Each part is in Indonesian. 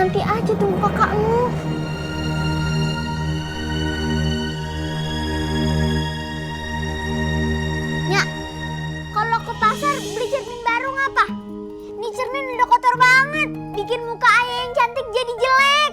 Nanti aja tunggu kakakmu. Nyak, kalau ke pasar beli cermin baru ngapa? Ini cermin udah kotor banget, bikin muka ayah yang cantik jadi jelek.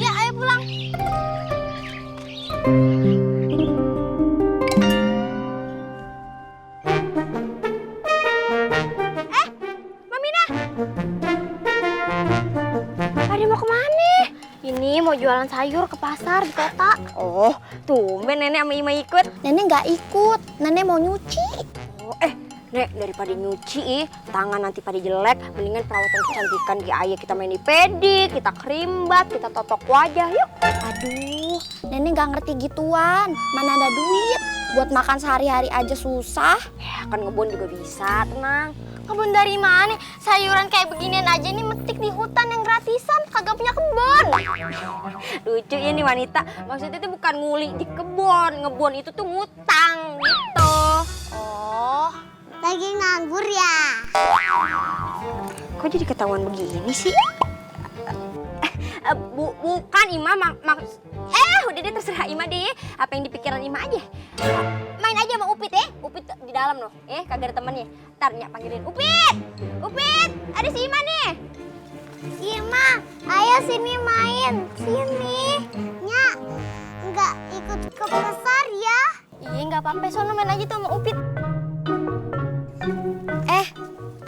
Ya, ayo pulang. Mamina. Pada mau kemana? Ini mau jualan sayur ke pasar di kota. Oh, tumben nenek sama Ima ikut. Nenek nggak ikut, nenek mau nyuci. Oh, Nek, daripada nyuci, tangan nanti pada jelek, mendingan perawatan kecantikan di ayah kita main di pedi, kita kerimbat, kita totok wajah, yuk. Aduh, nenek nggak ngerti gituan. Mana ada duit? Buat makan sehari-hari aja susah. Ya, kan ngebon juga bisa, tenang. Kebun dari mana? Sayuran kayak beginian aja nih metik di hutan yang gratisan, kagak punya kebun. Lucu ya nih wanita, maksudnya itu bukan nguli di kebun, ngebon itu tuh ngutang, gitu. Oh, lagi nganggur ya? Kok jadi ketahuan begini sih? Bukan Ima, udah deh terserah Ima deh. Apa yang dipikiran Ima aja. Main aja sama Upit ya. Upit di dalam loh. Kagak ada temennya. Ntar Nyak panggilin Upit. Upit, ada si Ima nih. Ima, ayo sini main. Sini. Nyak, nggak ikut ke pasar ya? Iya, nggak apa-apa. Sono main aja tuh sama Upit.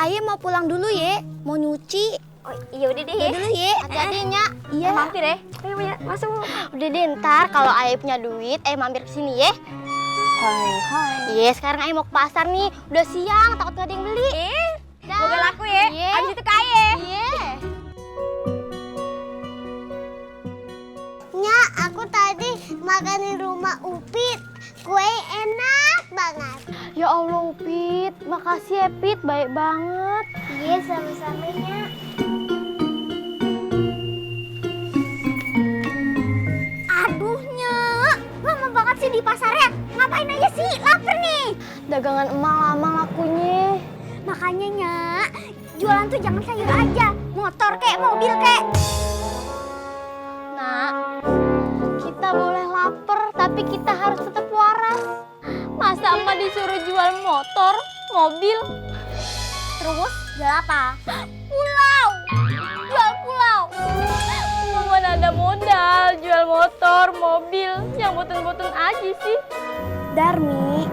Ayo mau pulang dulu ya. Mau nyuci. Oh iya udah deh ya. Dulu ya. Hati-hati Nyak. Iya. Mampir ya. Ayo masuk. Udah deh, ntar kalau Ayah punya duit, mampir ke sini ya. Hai. Iya, sekarang Ayah mau ke pasar nih. Udah siang, takut gak ada yang beli. Semoga laku ya. Iya. Abis itu kaya. Iya. Nyak, aku tadi makan di rumah Upit. Kue enak banget. Ya Allah Upit, makasih ya Pit, baik banget. Iya, sama-sama Nyak. Aduh Nyak, lama banget sih di pasarnya. Ngapain aja sih? Lapar nih. Dagangan emak lama lakunya. Makanya Nyak, jualan tuh jangan sayur aja. Motor kek, mobil kek. Nak, kita boleh lapar, tapi kita harus tetap waras. Masa emak disuruh jual motor, mobil? Terus jual apa? Pulau! Jual pulau! Mana ada modal jual motor, mobil, yang boten-boten aja sih. Darmi,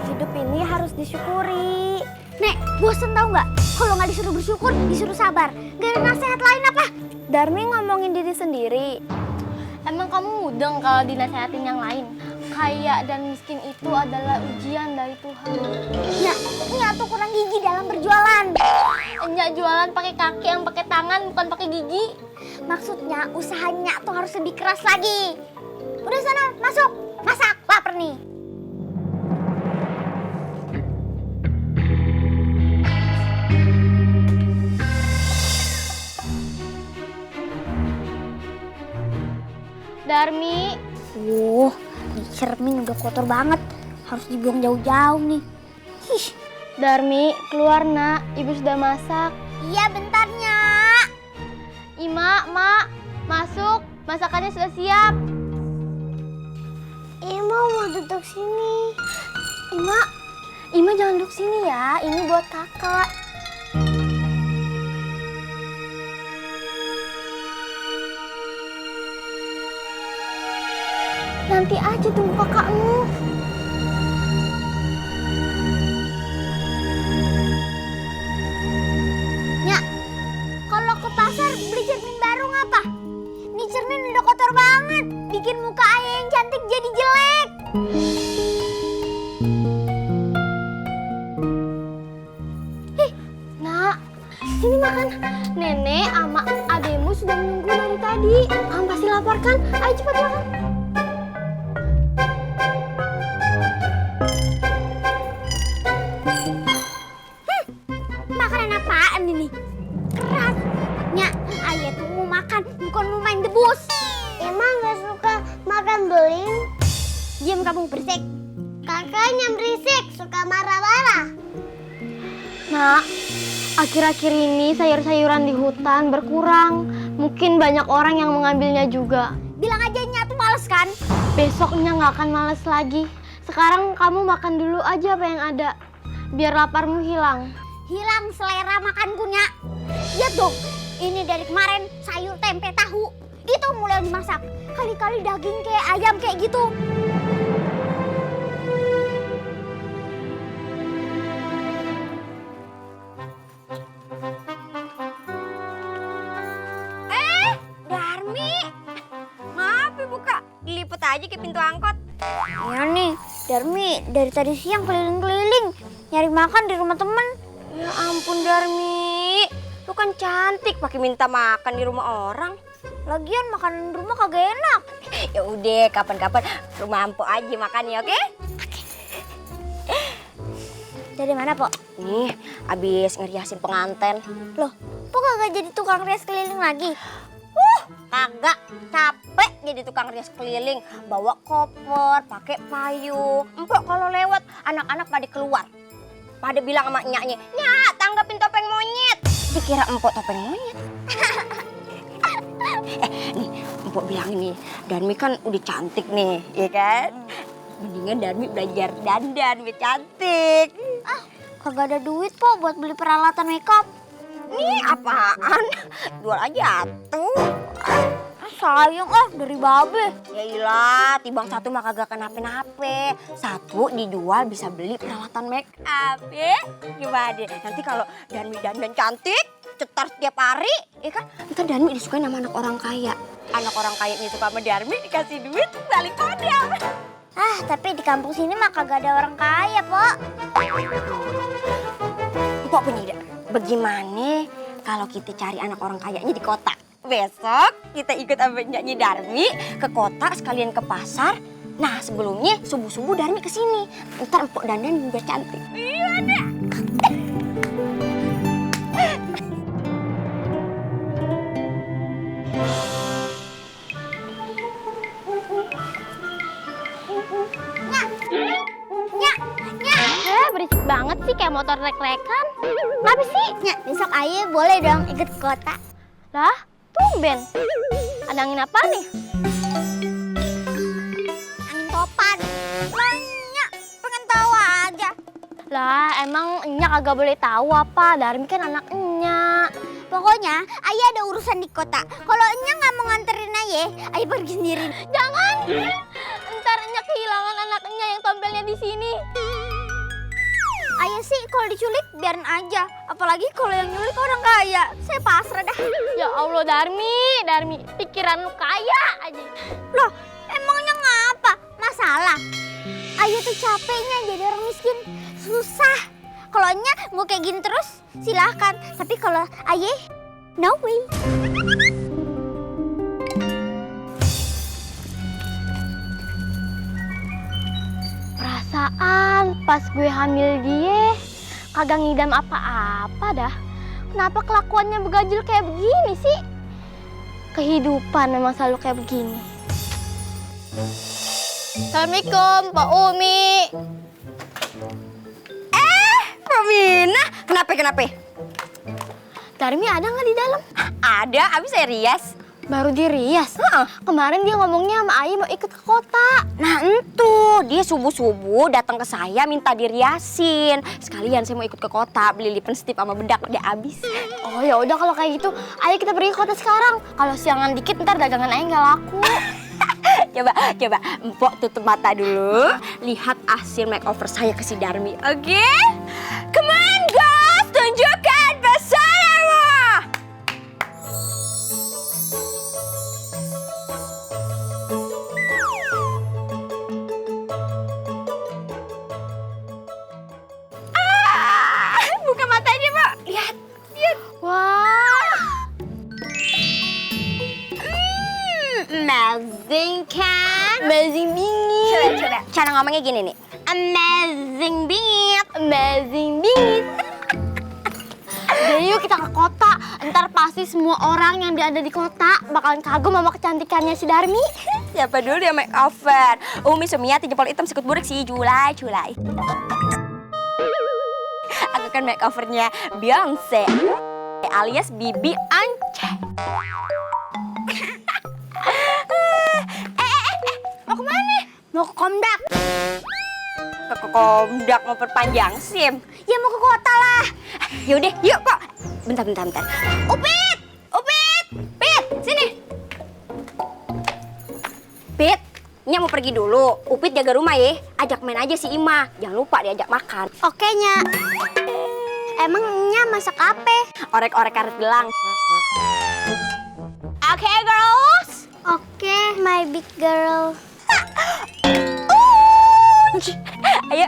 hidup ini harus disyukuri. Nek, bosen tau nggak? Kalau nggak disuruh bersyukur, disuruh sabar. Gak ada nasihat lain apa? Darmi ngomongin diri sendiri. Emang kamu mudeng kalau dinasehatin yang lain? Kaya dan miskin itu adalah ujian dari Tuhan. Nyak tuh kurang gigi dalam berjualan. Nyak jualan pakai kaki, yang pakai tangan, bukan pakai gigi. Maksudnya usahanya tuh harus lebih keras lagi. Udah sana, masuk. Masak, lapar nih. Darmi. Ini cermin udah kotor banget. Harus dibuang jauh-jauh nih. Darmi, keluar nak. Ibu sudah masak. Iya, bentar Nyak. Ima, Mak, masuk. Masakannya sudah siap. Ima mau duduk sini. Ima jangan duduk sini ya. Ini buat kakak. Nanti aja tunggu kakakmu. Nyak, kalau ke pasar beli cermin baru ngapa? Ini cermin udah kotor banget, bikin muka ayah yang cantik jadi jelek. Nak, sini makan. Nenek sama ademu sudah menunggu dari tadi. Kamu pasti lapar kan? Ayo cepat makan. suka marah-marah? Nak, akhir-akhir ini sayur-sayuran di hutan berkurang. Mungkin banyak orang yang mengambilnya juga. Bilang aja Nya tuh males kan? Besoknya nggak akan males lagi. Sekarang kamu makan dulu aja apa yang ada. Biar laparmu hilang. Hilang selera makanku, Nya. Lihat dong, ini dari kemarin sayur tempe tahu. Itu mulai dimasak. Kali-kali daging kayak ayam kayak gitu. Darmi, ngapa buka? Dilipet aja ke pintu angkot. Iya nih, Darmi dari tadi siang keliling-keliling nyari makan di rumah temen. Ya ampun Darmi, lu kan cantik pakai minta makan di rumah orang. Lagian makanan di rumah kagak enak. Ya udah, kapan-kapan rumah Ampo aja makannya, oke? Dari mana, Pok? Nih, abis ngeriasin pengantin. Loh, Pok kagak jadi tukang rias keliling lagi? Kagak, capek jadi tukang rias keliling. Bawa koper, pakai payung. Empok kalau lewat, anak-anak pada keluar. Pada bilang sama nyaknya, Nyak, tanggapin topeng monyet. Dikira empok topeng monyet. Nih, empok bilang ini, Darmi kan udah cantik nih, ya kan? Mendingan Darmi belajar dandan biar cantik. Kagak ada duit, Pok, buat beli peralatan makeup. Nih apaan? Jual aja tuh. Sayang dari babe. Ya ilah, tibang satu mah kagak kenapa-napa. Satu dijual bisa beli peralatan make up, ya? Gimana deh? Nanti kalau Darmi dandan cantik, cetar setiap hari, ya kan? Ntar Darmi disukain sama anak orang kaya. Anak orang kaya ini suka sama Darmi, dikasih duit, balik modal. Tapi di kampung sini mah kagak ada orang kaya, Pok. Pok punya ide. Bagaimana kalau kita cari anak orang kayanya di kota? Besok kita ikut sama Nyanyi Darmi ke kota sekalian ke pasar. Nah sebelumnya subuh-subuh Darmi kesini. Ntar empok dandan juga cantik. Gimana? Berisik banget sih kayak motor rek-rekan. Kenapa sih? Nya, besok Aye boleh dong ikut ke kota. Lah, tumben. Ada angin apa nih? Angin topan. Lah, Nya, pengen tahu aja. Lah, emang Nya kagak boleh tahu apa? Darmi kan anak Nya. Pokoknya Aye ada urusan di kota. Kalau Nya nggak mau nganterin Aye pergi sendiri. Jangan! Ntar Nya kehilangan anak Nya yang tompelnya di sini. Aye sih kalau diculik biarin aja. Apalagi kalau yang nyulik orang kaya. Saya pasrah dah. Ya Allah, Darmi, pikiran lu kaya aja. Loh, emangnya ngapa? Masalah? Aye tuh capeknya jadi orang miskin. Susah. Kalau Nya mau kayak gini terus, silahkan. Tapi kalau Aye, no way. Perasaan pas gue hamil dia kagak ngidam apa-apa dah. Kenapa kelakuannya begajul kayak begini sih? Kehidupan memang selalu kayak begini. Assalamualaikum, Pak Umi. Pak Mina, kenapa? Darmi ada nggak di dalam? Ada, abis saya rias. Baru dirias. Kemarin dia ngomongnya sama Ayi mau ikut ke kota. Nah entu, dia subuh-subuh datang ke saya minta diriasin. Sekalian saya mau ikut ke kota beli lipstick sama bedak udah habis. Oh ya udah kalau kayak gitu, ayo kita pergi ke kota sekarang. Kalau siangan dikit ntar dagangan Ayi nggak laku. Coba, Empok tutup mata dulu. Lihat hasil makeover saya ke si Darmi, oke? Come on guys, tunjukkan pesayanmu. Buka matanya, Mbak. Lihat. Wah, Amazing kan? amazing bingit. Coba. Cara ngomongnya gini nih. Amazing bingit. Amazing bingit. Jadi yuk kita ke kota. Ntar pasti semua orang yang ada di kota bakalan kagum sama kecantikannya si Darmi. Siapa dulu yang makeover? Umi Sumiati jempol hitam sikut burik si Julai. Aku kan makeovernya Beyonce alias Bibi Ance. Mau kemana? Mau ke Komdak. Ke Komdak mau perpanjang SIM. Ya mau ke kota lah. Yaudah, yuk kok. Bentar. Upit! Pit, sini. Pit, Nya mau pergi dulu. Upit jaga rumah ya. Ajak main aja si Ima. Jangan lupa diajak makan. Oke, Nya. Emangnya masak apa? Orek-orek karet gelang. Oke, girls. Oke, my big girl. Ayo.